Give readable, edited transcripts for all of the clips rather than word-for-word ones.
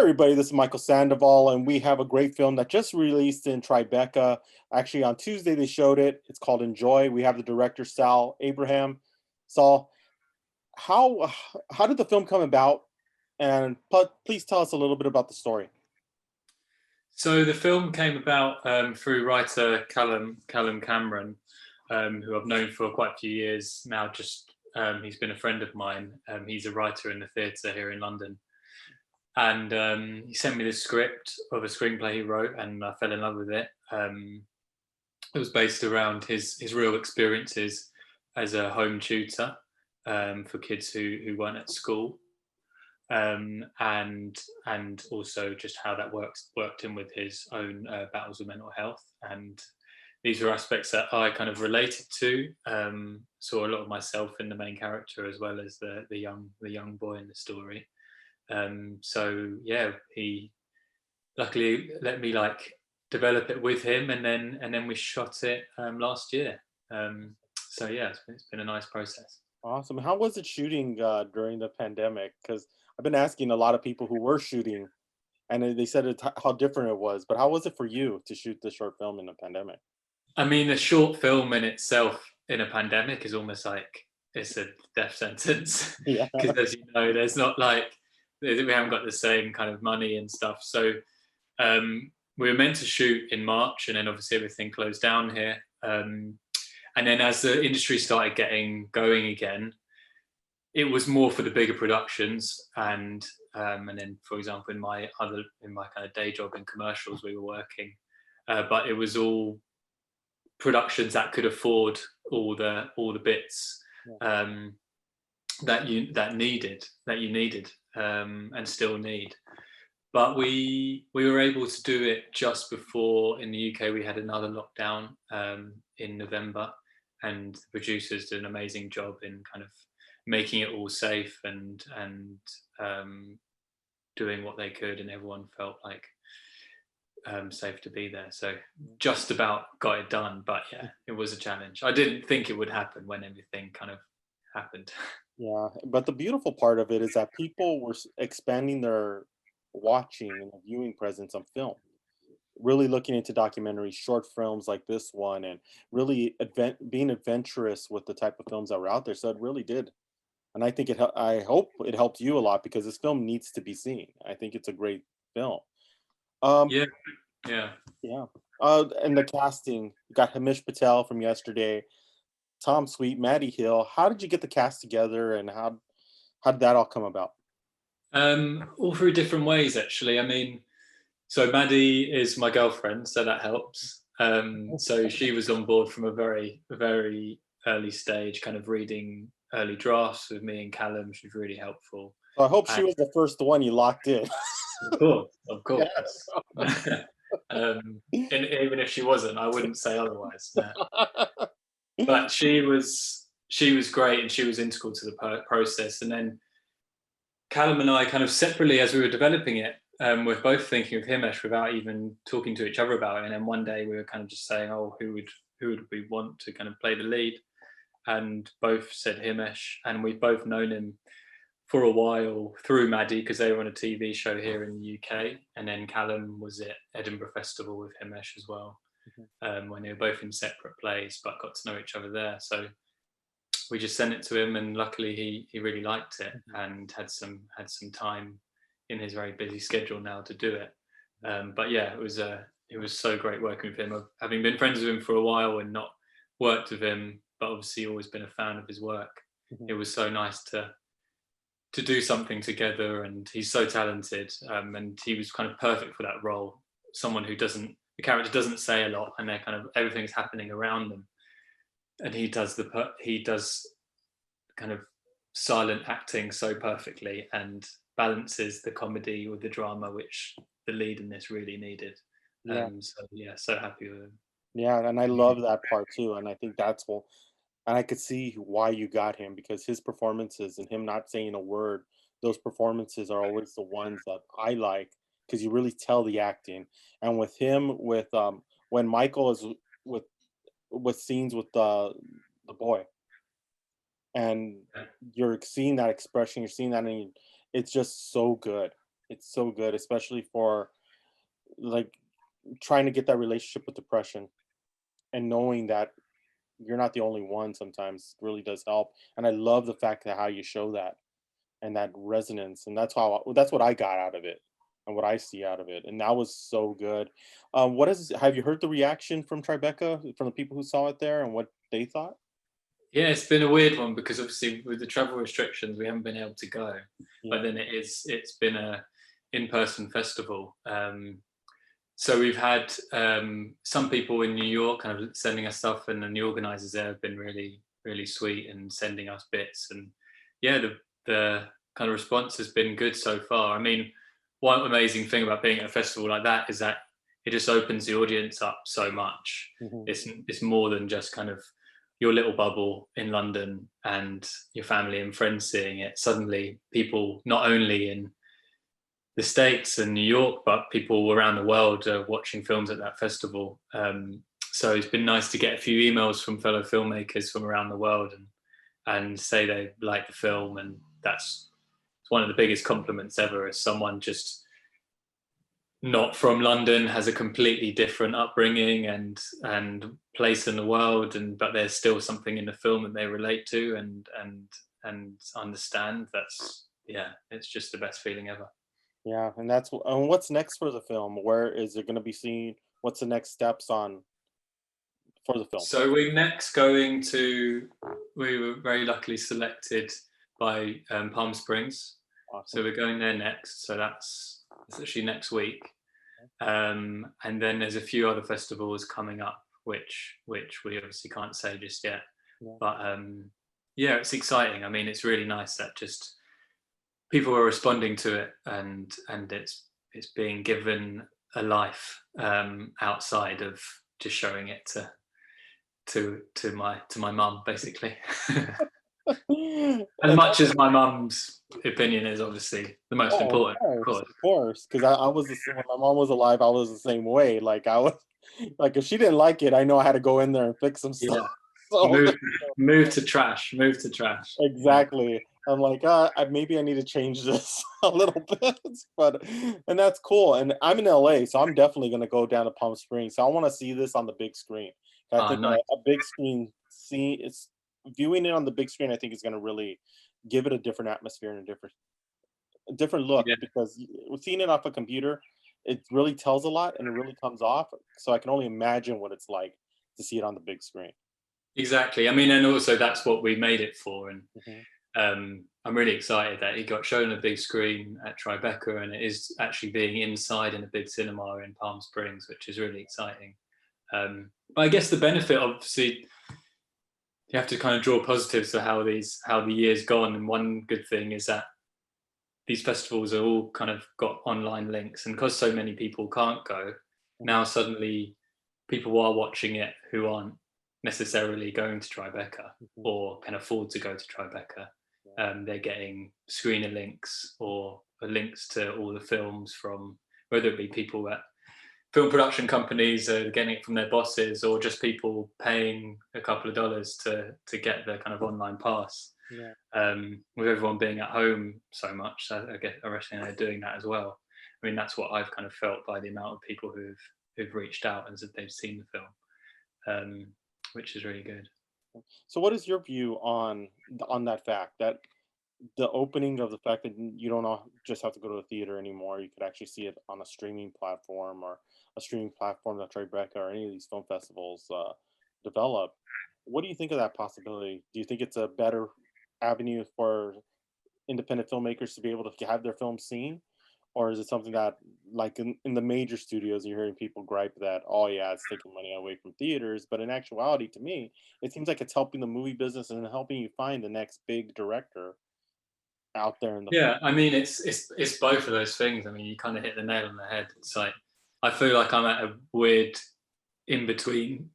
everybody, this is Michael Sandoval, and we have a great film that just released in Tribeca. Actually, on Tuesday they showed it. It's called Enjoy. We have the director Saul Abraham. Saul, how how did the film come about? And please tell us a little bit about the story. So the film came about through writer Callum Cameron, who I've known for quite a few years now. He's been a friend of mine. He's a writer in the theatre here in London, and he sent me the script of a screenplay he wrote, and I fell in love with it. It was based around his real experiences as a home tutor for kids who weren't at school. And also just how that worked in with his own battles with mental health. And these were aspects that I kind of related to, saw a lot of myself in the main character as well as the young boy in the story. So yeah, he luckily let me develop it with him, and then we shot it last year. So yeah, it's been a nice process. Awesome. How was it shooting during the pandemic? Because I've been asking a lot of people who were shooting, and they said how different it was. But how was it for you to shoot the short film in the pandemic? I mean, a short film in itself in a pandemic is almost like it's a death sentence, Yeah. because as you know, there's not we haven't got the same kind of money and stuff. So we were meant to shoot in March, and then obviously everything closed down here. And then as the industry started getting going again, it was more for the bigger productions, and then, for example, in my kind of day job in commercials, we were working, but it was all productions that could afford all the bits that you needed and still need. But we were able to do it just before, in the UK, we had another lockdown in November, and the producers did an amazing job in kind of making it all safe and doing what they could, and everyone felt like safe to be there. So just about got it done, but yeah, it was a challenge. I didn't think it would happen when everything kind of happened. Yeah, but the beautiful part of it is that people were expanding their watching and viewing presence on film, really looking into documentaries, short films like this one, and really being adventurous with the type of films that were out there. So it really did, and I think I hope it helped you a lot because this film needs to be seen. I think it's a great film. Um, Yeah, yeah. yeah. And the casting, you got Hamish Patel from Yesterday, Tom Sweet, Maddie Hill. How did you get the cast together, and how did that all come about? All through different ways, actually. I mean, so Maddie is my girlfriend, so that helps. So she was on board from a very, very early stage, kind of reading early drafts with me and Callum. She was really helpful. So I hope she was the first one you locked in. Of course. And even if she wasn't, I wouldn't say otherwise. But she was great, and she was integral to the process. And then Callum and I, kind of separately, as we were developing it, we're both thinking of Himesh without even talking to each other about it. And then one day we were kind of just saying, "Oh, who would we want to kind of play the lead?" And both said Himesh, and we've both known him for a while through Maddie, because they were on a TV show here in the UK, and then Callum was at Edinburgh Festival with Himesh as well, when they were both in separate plays, but got to know each other there. So we just sent it to him, and luckily he really liked it and had some time in his very busy schedule now to do it. But yeah, it was so great working with him. Having been friends with him for a while and not worked with him, but obviously always been a fan of his work. It was so nice to do something together, and he's so talented, and he was kind of perfect for that role. Someone who the character doesn't say a lot, and they're kind of, everything's happening around them, and he does kind of silent acting so perfectly, and balances the comedy with the drama, which the lead in this really needed. Yeah. So yeah, so happy with him. Yeah, and I love that part too, and I think that's what, and I could see why you got him because his performances and him not saying a word, those performances are always the ones that I like because you really tell the acting. And with him, when Michael is with scenes with the boy, and you're seeing that expression, you're seeing that, and it's just so good. It's so good, especially for like trying to get that relationship with depression and knowing that you're not the only one sometimes really does help. And I love the fact that how you show that and that resonance, and that's what I got out of it and what I see out of it, and that was so good. What is have you heard the reaction from Tribeca, from the people who saw it there, and what they thought? Yeah, it's been a weird one because obviously with the travel restrictions, we haven't been able to go. But Yeah. then it's been a in-person festival. So we've had some people in New York kind of sending us stuff, and then the organisers there have been really, really sweet and sending us bits. And yeah, the kind of response has been good so far. I mean, one amazing thing about being at a festival like that is that it just opens the audience up so much. Hmm. It's more than just kind of your little bubble in London and your family and friends seeing it. Suddenly, people not only in the States and New York, but people around the world are watching films at that festival. So it's been nice to get a few emails from fellow filmmakers from around the world and say they like the film, and that's one of the biggest compliments ever. As someone just not from London, has a completely different upbringing and place in the world, and but there's still something in the film that they relate to and understand. That's yeah, it's just the best feeling ever. Yeah, and and what's next for the film? Where is it going to be seen? What's the next steps on for the film? So we're next going to. We were very luckily selected by Palm Springs, so Awesome. we're going there next. So that's actually next week, and then there's a few other festivals coming up, which we obviously can't say just yet. Yeah. But yeah, it's exciting. I mean, it's really nice that just people are responding to it, and it's being given a life outside of just showing it to my mum, basically. As And much as my mum's opinion is obviously the most oh, important, of course. of course, because I was when my mom was alive, I was the same way. Like I was, like if she didn't like it, I know I had to go in there and fix some stuff. Yeah, So move, move to trash, move to trash. Yeah, exactly. I'm like, maybe I need to change this a little bit, but and that's cool. And I'm in LA, so I'm definitely gonna go down to Palm Springs. So I want to see this on the big screen. I think nice. a big screen, see, it's viewing it on the big screen. I think is gonna really give it a different atmosphere and a different look Yeah, because seeing it off a computer, it really tells a lot and it really comes off. So I can only imagine what it's like to see it on the big screen. exactly. I mean, and also that's what we made it for, and Hmm. I'm really excited that it got shown on a big screen at Tribeca, and it is actually being inside in a big cinema in Palm Springs, which is really exciting. But I guess the benefit, obviously, you have to kind of draw positives to how the year's gone. And one good thing is that these festivals are all kind of got online links, and because so many people can't go, now suddenly people are watching it who aren't necessarily going to Tribeca Hmm. or can afford to go to Tribeca. They're getting screener links or links to all the films from whether it be people at film production companies getting it from their bosses or just people paying a couple of dollars to get the kind of online pass. Yeah. With everyone being at home so much, I reckon they're doing that as well. I mean, that's what I've kind of felt by the amount of people who've reached out and said they've seen the film, which is really good. So, what is your view on that fact that the opening of the fact that you don't just have to go to a theater anymore? You could actually see it on a streaming platform or a streaming platform that Tribeca or any of these film festivals develop. What do you think of that possibility? Do you think it's a better avenue for independent filmmakers to be able to have their films seen? Or is it something that, like in the major studios, you're hearing people gripe that, oh, yeah, it's taking money away from theaters. But in actuality, to me, it seems like it's helping the movie business and helping you find the next big director out there in the Yeah, I mean, it's both of those things. I mean, you kind of hit the nail on the head. It's like I feel like I'm at a weird in between,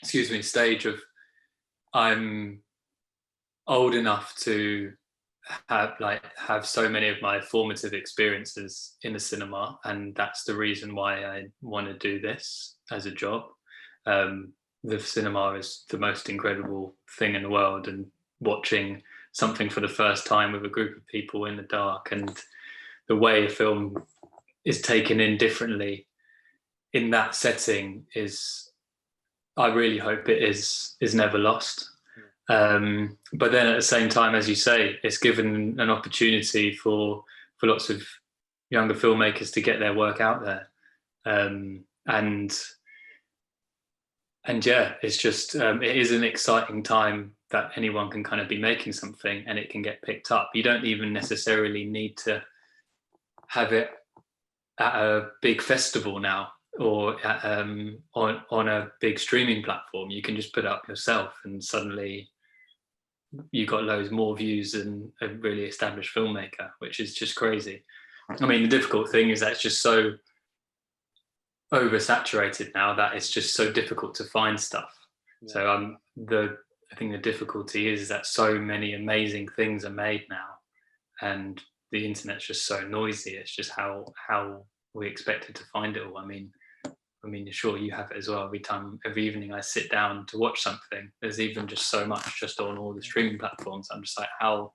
excuse me, stage of I'm old enough to have so many of my formative experiences in the cinema, and that's the reason why I want to do this as a job. The cinema is the most incredible thing in the world, and watching something for the first time with a group of people in the dark and the way a film is taken in differently in that setting is, I really hope it is never lost. But then at the same time, as you say, it's given an opportunity for lots of younger filmmakers to get their work out there. And yeah, it's just it is an exciting time that anyone can kind of be making something and it can get picked up. You don't even necessarily need to have it at a big festival now, or at, on a big streaming platform. You can just put it up yourself, and suddenly you got loads more views than a really established filmmaker, which is just crazy. I mean, the difficult thing is that it's just so oversaturated now that it's just so difficult to find stuff. Yeah. So I think the difficulty is that so many amazing things are made now, and the internet's just so noisy. It's just how we expected to find it all. I mean, sure, you have it as well. Every evening I sit down to watch something, there's even just so much just on all the streaming platforms. I'm just like, how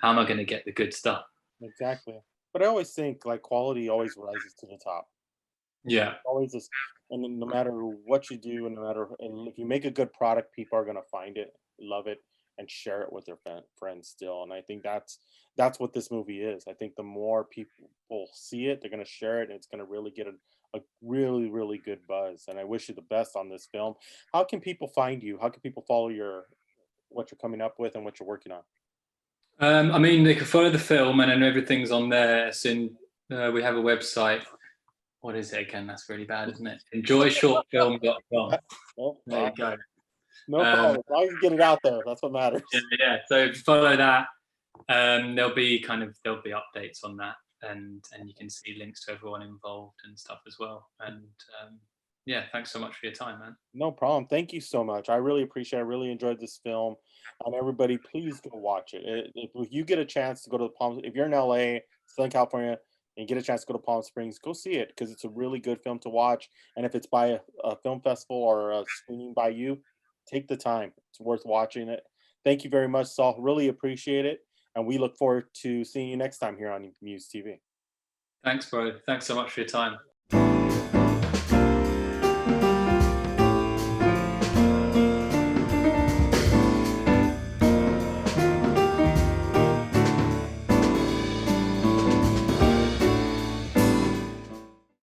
am I going to get the good stuff? Exactly. But I always think like quality always rises to the top. Yeah. Always is, and no matter what you do, and no matter, and if you make a good product, people are gonna find it, love it, and share it with their friends still. And I think that's what this movie is. I think the more people see it, they're gonna share it, and it's gonna really get a really, really good buzz. And I wish you the best on this film. How can people find you? How can people follow what you're coming up with and what you're working on? I mean, they can follow the film, and then everything's on there. We have a website. What is it again? That's really bad, isn't it? Enjoyshortfilm.com. There you go. No problem. As long as you get it out there, that's what matters. Yeah. So follow that. There'll be updates on that, and you can see links to everyone involved and stuff as well. And yeah, thanks so much for your time, man. No problem. Thank you so much. I really appreciate it. I really enjoyed this film. And everybody, please go watch it. If you get a chance to go to the Palm, if you're in LA, Southern California, and get a chance to go to Palm Springs, go see it, because it's a really good film to watch. And if it's by a film festival or a screening by you, take the time. It's worth watching it. Thank you very much, Saul. Really appreciate it. And we look forward to seeing you next time here on MUSE TV. Thanks, bro. Thanks so much for your time.